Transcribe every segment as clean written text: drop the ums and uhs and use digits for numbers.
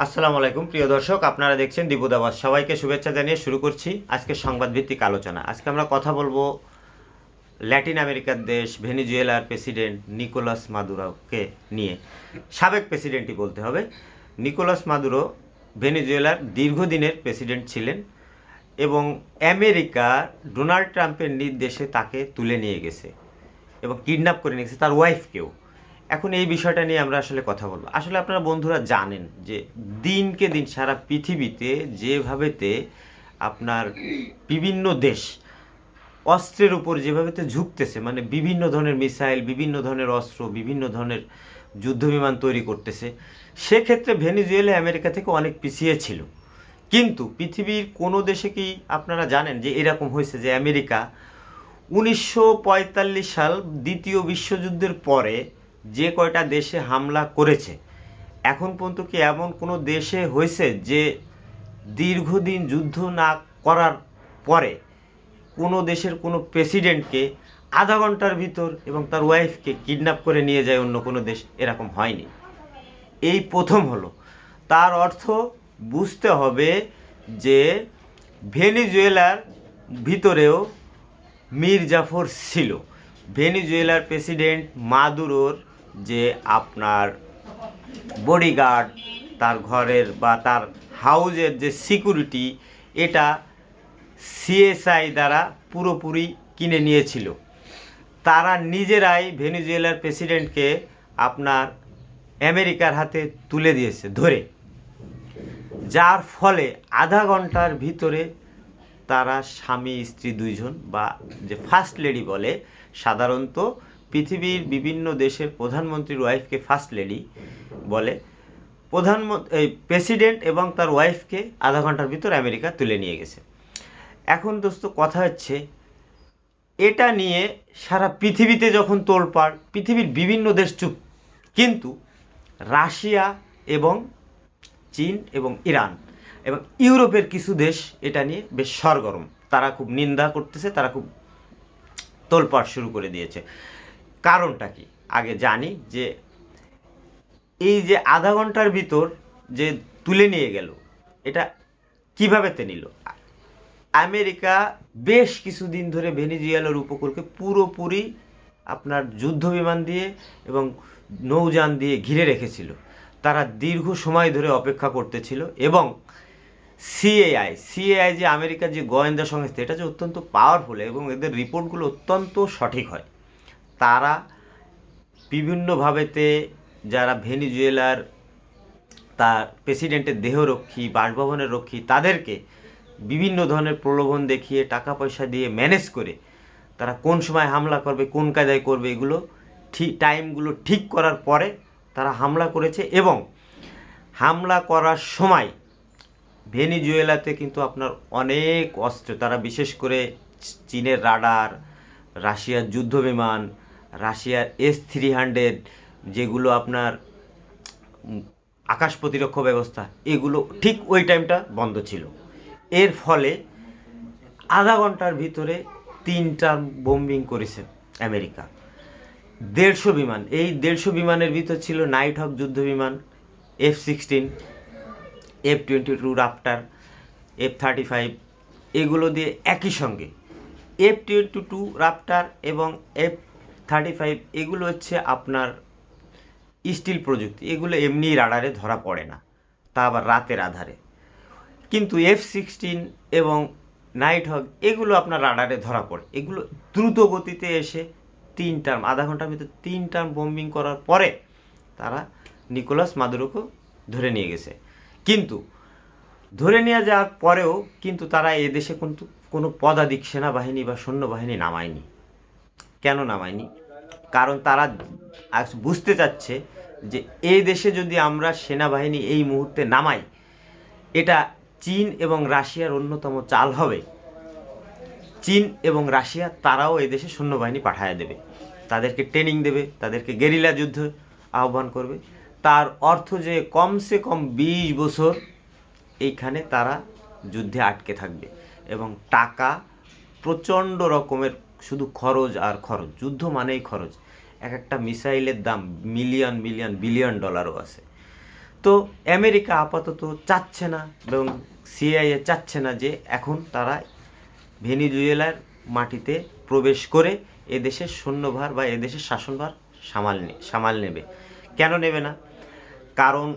আসসালামু আলাইকুম প্রিয় দর্শক, আপনারা দেখছেন দীপুদাবাস। সবাইকে শুভেচ্ছা জানিয়ে শুরু করছি আজকে সংবাদ ভিত্তিক আলোচনা। আজকে আমরা কথা বলবো ল্যাটিন আমেরিকার দেশ ভেনেজুয়েলার প্রেসিডেন্ট নিকোলাস মাদুরোকে নিয়ে। সাবেক প্রেসিডেন্টই বলতে হবে। নিকোলাস মাদুরো ভেনেজুয়েলার দীর্ঘদিনের প্রেসিডেন্ট ছিলেন এবং আমেরিকা ডোনাল্ড ট্রাম্পের নির্দেশে তাকে তুলে নিয়ে গেছে এবং কিডন্যাপ করে নিয়ে গেছে, তার ওয়াইফকেও। এখন এই বিষয়টা নিয়ে আমরা আসলে কথা বলবো। আসলে আপনারা বন্ধুরা জানেন যে দিনকে দিন সারা পৃথিবীতে যেভাবেতে আপনার বিভিন্ন দেশ অস্ত্রের উপর যেভাবেতে ঝুঁকতেছে, মানে বিভিন্ন ধরনের মিসাইল, বিভিন্ন ধরনের অস্ত্র, বিভিন্ন ধরনের যুদ্ধবিমান তৈরি করতেছে, সেক্ষেত্রে ভেনেজুয়েলা আমেরিকা থেকে অনেক পিছিয়ে ছিল। কিন্তু পৃথিবীর কোনো দেশে কি আপনারা জানেন যে এরকম হয়েছে যে আমেরিকা 1945 সাল দ্বিতীয় বিশ্বযুদ্ধের পরে যে কয়টা দেশে হামলা করেছে, এখন পর্যন্ত কি এমন কোনো দেশে হয়েছে যে দীর্ঘদিন যুদ্ধ না করার পরে কোনো দেশের কোনো প্রেসিডেন্টকে আধা ঘন্টার ভিতর এবং তার ওয়াইফকে কিডন্যাপ করে নিয়ে যায় অন্য কোনো দেশ? এরকম হয়নি, এই প্রথম হলো। তার অর্থ বুঝতে হবে যে ভেনেজুয়েলার ভিতরেও মীর জাফর ছিল। ভেনেজুয়েলার প্রেসিডেন্ট মাদুরোর যে আপনার বডিগার্ড, তার ঘরের বা তার হাউজের যে সিকিউরিটি, এটা সিএসআই দ্বারা পুরোপুরি কিনে নিয়েছিল। তারা নিজেরাই ভেনেজুয়েলার প্রেসিডেন্টকে আপনার আমেরিকার হাতে তুলে দিয়েছে ধরে, যার ফলে আধা ঘন্টার ভিতরে তারা স্বামী স্ত্রী দুইজন, বা যে ফার্স্ট লেডি বলে, সাধারণত পৃথিবীর বিভিন্ন দেশের প্রধানমন্ত্রীর ওয়াইফকে ফার্স্ট লেডি বলে, প্রেসিডেন্ট এবং তার ওয়াইফকে আধা ঘন্টার ভিতর আমেরিকা তুলে নিয়ে গেছে। এখন দোস্ত কথা হচ্ছে, এটা নিয়ে সারা পৃথিবীতে যখন তোলপাড়, পৃথিবীর বিভিন্ন দেশ চুপ, কিন্তু রাশিয়া এবং চীন এবং ইরান এবং ইউরোপের কিছু দেশ এটা নিয়ে বেশ সরগরম। তারা খুব নিন্দা করতেছে, তারা খুব তোলপাড় শুরু করে দিয়েছে। কারণটা কি আগে জানি, যে এই যে আধা ঘন্টার ভিতর যে তুলে নিয়ে গেল, এটা কিভাবে নিল? আমেরিকা বেশ কিছুদিন ধরে ভেনেজুয়েলার উপকূলকে পুরোপুরি আপনার যুদ্ধ বিমান দিয়ে এবং নৌযান দিয়ে ঘিরে রেখেছিল। তারা দীর্ঘ সময় ধরে অপেক্ষা করতেছিল এবং সিএআই যে আমেরিকার যে গোয়েন্দা সংস্থা, এটা যে অত্যন্ত পাওয়ারফুল এবং এদের রিপোর্টগুলো অত্যন্ত সঠিক হয়। তারা বিভিন্নভাবেতে যারা ভেনেজুয়েলার তার প্রেসিডেন্টের দেহরক্ষী, বাসভবনের রক্ষী, তাদেরকে বিভিন্ন ধরনের প্রলোভন দেখিয়ে টাকা পয়সা দিয়ে ম্যানেজ করে তারা কোন সময় হামলা করবে, কোন কায়দায় করবে, এগুলো টাইমগুলো ঠিক করার পরে তারা হামলা করেছে। এবং হামলা করার সময় ভেনেজুয়েলাতে কিন্তু আপনার অনেক অস্ত্র, তারা বিশেষ করে চীনের রাডার, রাশিয়ার যুদ্ধবিমান, রাশিয়ার S-300 যেগুলো আপনার আকাশ প্রতিরক্ষা ব্যবস্থা, এগুলো ঠিক ওই টাইমটা বন্ধ ছিল। এর ফলে আধা ঘন্টার ভিতরে 3টা বোম্বিং করেছে আমেরিকা। 150 বিমান, এই 150 বিমানের ভিতর ছিল নাইট হক যুদ্ধ বিমান, F-16, F-22 রাপ্টার, F-35, এগুলো দিয়ে একই সঙ্গে F-22 রাপ্টার এবং F-35 এগুলো হচ্ছে আপনার স্টিল প্রযুক্তি, এগুলো এমনি রাডারে ধরা পড়ে না, তা আবার রাতের আধারে। কিন্তু F-16 এবং নাইট হক এগুলো আপনার রাডারে ধরা পড়ে। এগুলো দ্রুত গতিতে এসে আধা ঘন্টার ভিতরে 3 টার্ম বোম্বিং করার পরে তারা নিকোলাস মাদুরোকে ধরে নিয়ে গেছে। কিন্তু ধরে নিয়ে যাওয়ার পরেও কিন্তু তারা এদেশে কিন্তু কোনো পদাতিক সেনাবাহিনী বা সৈন্যবাহিনী নামায়নি। কেন নামায়নি? কারণ তারা বুঝতে চাচ্ছে যে এই দেশে যদি আমরা সেনাবাহিনী এই মুহূর্তে নামাই, এটা চীন এবং রাশিয়ার অন্যতম চাল হবে। চীন এবং রাশিয়া তারাও এদেশে সৈন্যবাহিনী পাঠিয়ে দেবে, তাদেরকে ট্রেনিং দেবে, তাদেরকে গেরিলা যুদ্ধ আহ্বান করবে। তার অর্থ যে কমসে কম 20 বছর এইখানে তারা যুদ্ধে আটকে থাকবে এবং টাকা প্রচণ্ড রকমের, শুধু খরচ আর খরচ। যুদ্ধ মানেই খরচ। এক একটা মিসাইলের দাম মিলিয়ন বিলিয়ন ডলারও আছে। তো আমেরিকা আপাতত চাচ্ছে না এবং সিআইএ চাচ্ছে না যে এখন তারা ভেনিজুয়েলার মাটিতে প্রবেশ করে এদেশের সৈন্যভার বা এদেশের শাসনভার সামাল নেবে। কেন নেবে না? কারণ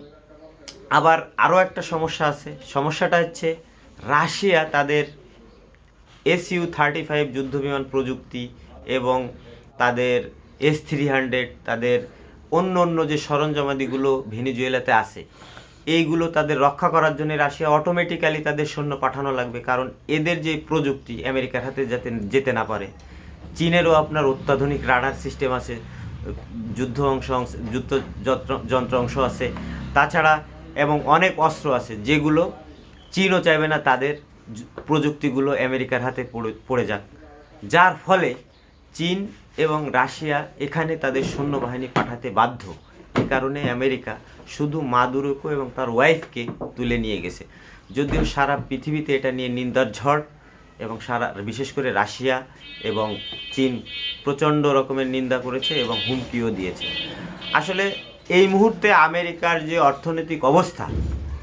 আবার আরও একটা সমস্যা আছে। সমস্যাটা হচ্ছে রাশিয়া তাদের SU-35 যুদ্ধবিমান প্রযুক্তি এবং তাদের S-300, তাদের অন্য অন্য যে সরঞ্জামাদিগুলো ভেনিজুয়েলাতে আছে, এইগুলো তাদের রক্ষা করার জন্য রাশিয়া অটোমেটিক্যালি তাদের সৈন্য পাঠানো লাগবে। কারণ এদের যে প্রযুক্তি আমেরিকার হাতে যাতে যেতে না পারে। চীনেরও আপনার অত্যাধুনিক রাডার সিস্টেম আছে, যুদ্ধ যন্ত্র অংশ আছে, তাছাড়া এবং অনেক অস্ত্র আছে যেগুলো চীনও চাইবে না তাদের প্রযুক্তিগুলো আমেরিকার হাতে পড়ে যাক। যার ফলে চীন এবং রাশিয়া এখানে তাদের সৈন্যবাহিনী পাঠাতে বাধ্য। এই কারণে আমেরিকা শুধু মাদুরোকে এবং তার ওয়াইফকে তুলে নিয়ে গেছে। যদিও সারা পৃথিবীতে এটা নিয়ে নিন্দার ঝড় এবং বিশেষ করে রাশিয়া এবং চীন প্রচণ্ড রকমের নিন্দা করেছে এবং হুমকিও দিয়েছে। আসলে এই মুহূর্তে আমেরিকার যে অর্থনৈতিক অবস্থা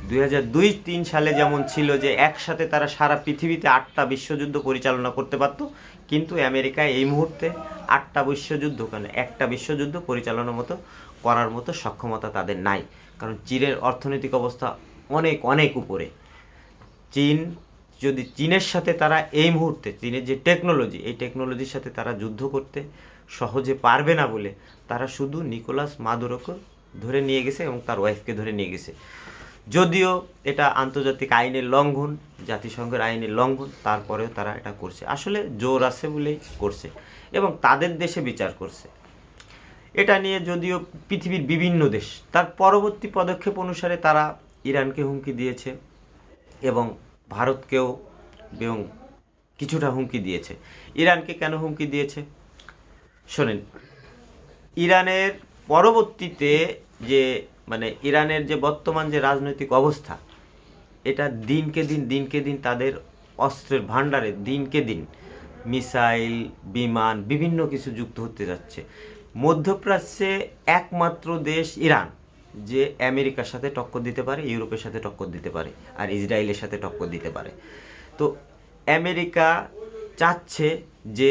2002-3 সালে যেমন ছিল, যে একসাথে তারা সারা পৃথিবীতে 8টা বিশ্বযুদ্ধ পরিচালনা করতে পারত, কিন্তু আমেরিকা এই মুহূর্তে 8টা বিশ্বযুদ্ধ কেন, একটা বিশ্বযুদ্ধ পরিচালনার মতো করার মতো সক্ষমতা তাদের নাই। কারণ চীনের অর্থনৈতিক অবস্থা অনেক অনেক উপরে। চীনের সাথে তারা এই মুহূর্তে চীনের যে টেকনোলজি, এই টেকনোলজির সাথে তারা যুদ্ধ করতে সহজে পারবে না বলে তারা শুধু নিকোলাস মাদুরোকে ধরে নিয়ে গেছে এবং তার ওয়াইফকে ধরে নিয়ে গেছে। যদিও এটা আন্তর্জাতিক আইনের লঙ্ঘন, জাতিসংঘের আইনের লঙ্ঘন, তারপরেও তারা এটা করছে। আসলে জোর আছে বলেই করছে এবং তাদের দেশে বিচার করছে। এটা নিয়ে যদিও পৃথিবীর বিভিন্ন দেশ তার পরবর্তী পদক্ষেপ অনুসারে তারা ইরানকে হুমকি দিয়েছে এবং ভারতকেও এবং কিছুটা হুমকি দিয়েছে। ইরানকে কেন হুমকি দিয়েছে শোনেন। ইরানের পরবর্তীতে যে ইরানের যে বর্তমান যে রাজনৈতিক অবস্থা, এটা দিনকে দিন তাদের অস্ত্রের ভাণ্ডারে দিনকে দিন মিসাইল, বিমান, বিভিন্ন কিছু যুক্ত হতে যাচ্ছে। মধ্যপ্রাচ্যে একমাত্র দেশ ইরান যে আমেরিকার সাথে টক্কর দিতে পারে, ইউরোপের সাথে টক্কর দিতে পারে, আর ইসরায়েলের সাথে টক্কর দিতে পারে। তো আমেরিকা চাচ্ছে যে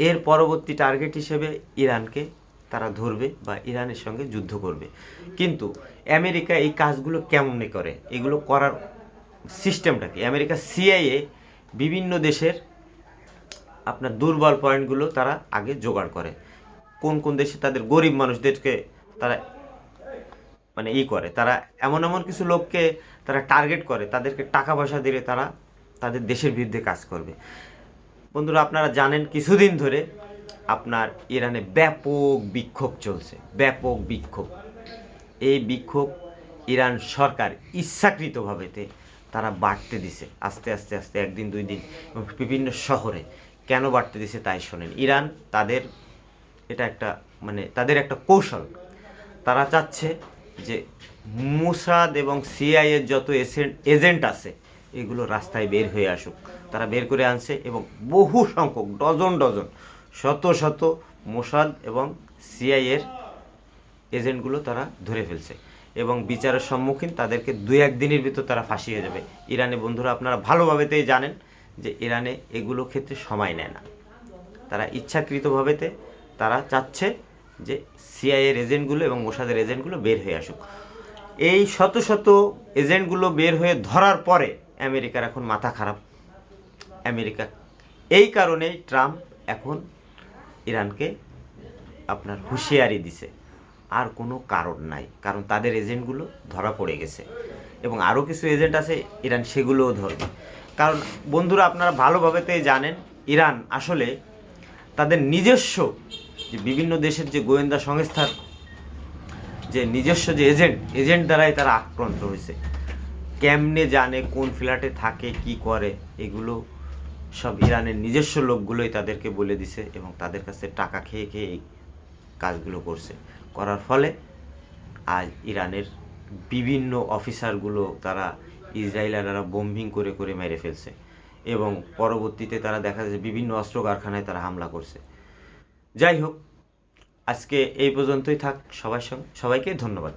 এর পরবর্তী টার্গেট হিসেবে ইরানকে তারা ধরবে বা ইরানের সঙ্গে যুদ্ধ করবে। কিন্তু আমেরিকা এই কাজগুলো কেমনে করে, এগুলো করার সিস্টেমটা কি? আমেরিকা সিআইএ বিভিন্ন দেশের আপনার দুর্বল পয়েন্টগুলো তারা আগে জোগাড় করে। কোন কোন দেশে তাদের গরিব মানুষদেরকে তারা করে, তারা এমন এমন কিছু লোককে তারা টার্গেট করে, তাদেরকে টাকা পয়সা দিলে তারা তাদের দেশের বিরুদ্ধে কাজ করবে। বন্ধুরা, আপনারা জানেন কিছুদিন ধরে আপনার ইরানে ব্যাপক বিক্ষোভ চলছে, ব্যাপক বিক্ষোভ। এই বিক্ষোভ ইরান সরকার ইচ্ছাকৃতভাবেতে তারা বাড়তে দিছে আস্তে আস্তে আস্তে, একদিন দুই দিন, বিভিন্ন শহরে। কেন বাড়তে দিছে তাই শোনেন। ইরান তাদের এটা একটা তাদের একটা কৌশল। তারা চাচ্ছে যে মোসাদ এবং সিআইএর যত এজেন্ট আছে এগুলো রাস্তায় বের হয়ে আসুক। তারা বের করে আনছে এবং বহু সংখ্যক ডজন ডজন শত শত মোসাদ এবং সিআইএর এজেন্টগুলো তারা ধরে ফেলছে এবং বিচারের সম্মুখীন তাদেরকে 2-1 দিনের ভিতর তারা ফাঁসি হয়ে যাবে। ইরানে বন্ধুরা আপনারা ভালোভাবেতেই জানেন যে ইরানে এগুলো ক্ষেত্রে সময় নেয় না। তারা ইচ্ছাকৃতভাবেতে তারা চাচ্ছে যে সিআইএর এজেন্টগুলো এবং মোসাদের এজেন্টগুলো বের হয়ে আসুক। এই শত শত এজেন্টগুলো বের হয়ে ধরার পরে আমেরিকার এখন মাথা খারাপ। আমেরিকা এই কারণেই ট্রাম্প এখন ইরানকে আপনার হুঁশিয়ারি দিছে, আর কোনো কারণ নাই। কারণ তাদের এজেন্টগুলো ধরা পড়ে গেছে এবং আরও কিছু এজেন্ট আছে ইরান সেগুলোও ধরবে। কারণ বন্ধুরা আপনারা ভালোভাবেতেই জানেন ইরান আসলে তাদের নিজস্ব যে বিভিন্ন দেশের যে গোয়েন্দা সংস্থার যে নিজস্ব যে এজেন্ট দ্বারাই তারা আক্রান্ত হয়েছে। কেমনে জানে কোন ফ্ল্যাটে থাকে, কি করে, এগুলো সব ইরানের নিজস্ব লোকগুলোই তাদেরকে বলে দিছে এবং তাদের কাছে টাকা খেয়ে খেয়ে এই কাজগুলো করছে। করার ফলে আজ ইরানের বিভিন্ন অফিসারগুলো তারা ইসরায়েলিরা বোম্বিং করে করে মেরে ফেলছে এবং পরবর্তীতে তারা দেখা যাচ্ছে বিভিন্ন অস্ত্র কারখানায় তারা হামলা করছে। যাই হোক, আজকে এই পর্যন্তই থাক। সবাইকে ধন্যবাদ।